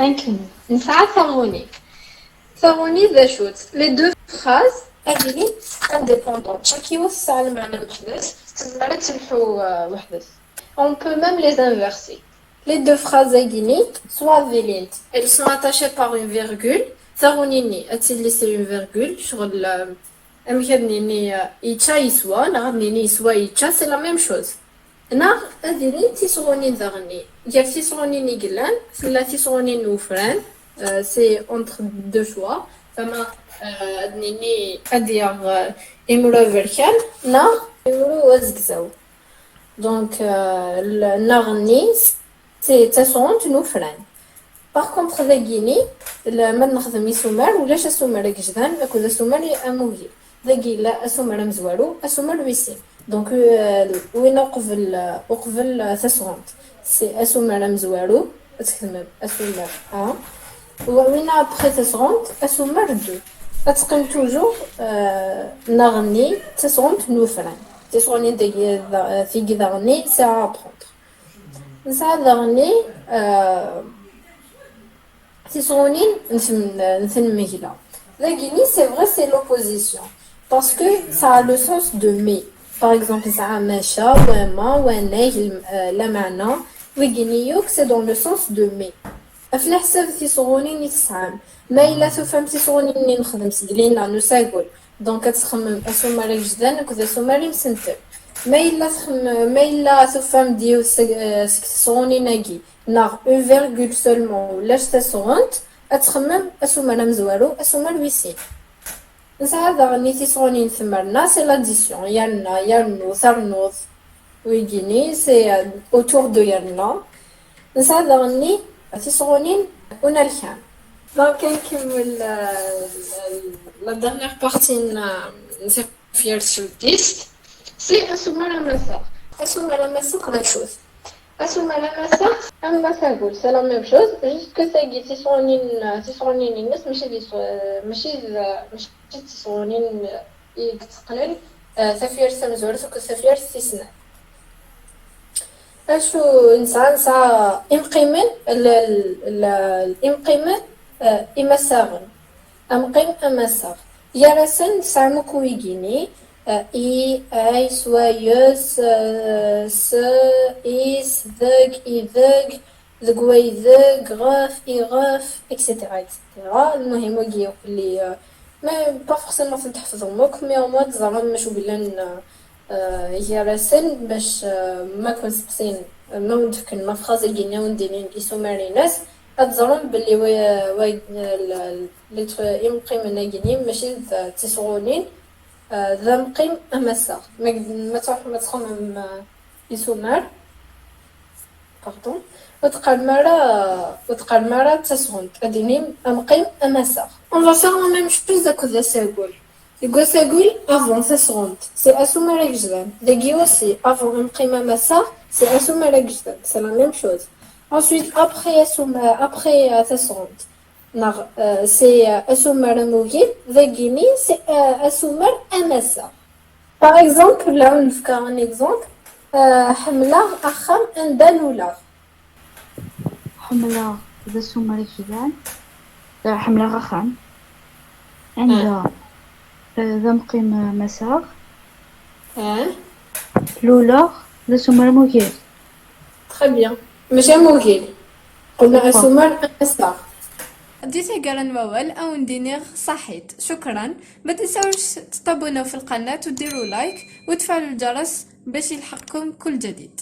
نكمل نسعى ثغوني ذا شوت لي دو فراز هذه indépendantes شكي يوسع المعنى وحدث تزمرت تلحو وحدث on peut même les inverser les deux phrases هذيني soit violentes elles sont attachées par une virgule ثغونيني اتسلسل une virgule شغل أمكنني يتشا يسوى نغنيني يسوى يتشا c'est la même chose هنا هذيني تيسغوني ذغني يا تيسغوني قلان لا تيسغوني نوفران سي اونتر دو شوا فما نيني ادير امرو فيركان نا امرو وزكزاو دونك نغني سي تسونت نوفران باغ كونطخ ذاكيني ما نخدم يسومر ولاش اسومر كجدان اكو اسومر اموهي ذاكي لا اسومر مزوارو اسومر ويسين دونك وين قبل تسونت سي اسومر مزوارو تخدم اسومر ا وين ابخي تسونت اسومر دو تقيم توجور نغني تسونت نوفران تسوني داكي في كدغني ساعه بخونتر ساعه دغني تسونين نثنمهلا لكن c'est vrai c'est l'opposition parce que ça a le sens de mais par exemple ça مشى وما وناه لا معنى ويجينيوك c'est dans le sens de mais في الحساب تيصغونين يتسعام ما إلا تفهم تيصغونين نخدم سدلينا نساقول دونك تخمم اسوماري جدان كذا سوماري مسنتر ما إلا تفهم ديو سكسوني ناقي ناغ اون فيرغول سولمون ولاش تسغونت اتخمم اسومر مزوارو اسومر ويسين نسعى غني تيصغوني ثمرنا سي لاديسيون يرنا يرنو ثرنوض ويجيني سي اوتور دو يرنا نسعى غني تيصغونين ونالخام دونك نكمل لا ديرنيير بارتي نسير في التيست سي اسومر مساق اسومر مساق لا شوز اسومر مساق اما ساقول سي لا ميم شوز جوست كو ساقي تيصغونين الناس ماشي تيصغونين يتقنن سافير سمزور سوك سافير سيسنا اشو نسعى امقيمن الامقيمن امساغن امقيم امساغ يارسن سامكو يجيني اي اي سوايوس س ايس ذق ايذق ذقوي ذق غاف ايغاف اكسيتيرا اكسيتيرا المهم ويجي اللي ما با فورسيمون تحفظهم موك مي او موا تزعما مشو بلان يارسن باش ما كنسقسين ما ندفكن ما فخازي جينا وندينين اسوماري ناس اتظلم باللي وي لي يمقيم ناقينين ماشي تيصغونين ذا مقيم امسا ما تخمم يسومار باردون وتقال مرة تسغونت اديني مقيم امسا on va faire la même chose avec ذا ساقول يقول ساقول avant ça seconde c'est assumer جدًا دقي aussi avant imprimer massa c'est assumer جدًا c'est la même chose ensuite après ça seconde c'est assumer موجي دقيني c'est assumer massa par exemple là on fait un exemple حملة أخم أندلولا حملة ذا سومر جدًا حملة أخم عندها ذا مقيم مساغ لولا ذا سومر موكيل très bien ماشي موكيل قلنا اسومر مساغ ديتي قرن وول او ندينيغ صحيت شكرا ما تنساوش تطابوناو في القناه وديروا لايك وتفعلوا الجرس باش يلحقكم كل جديد.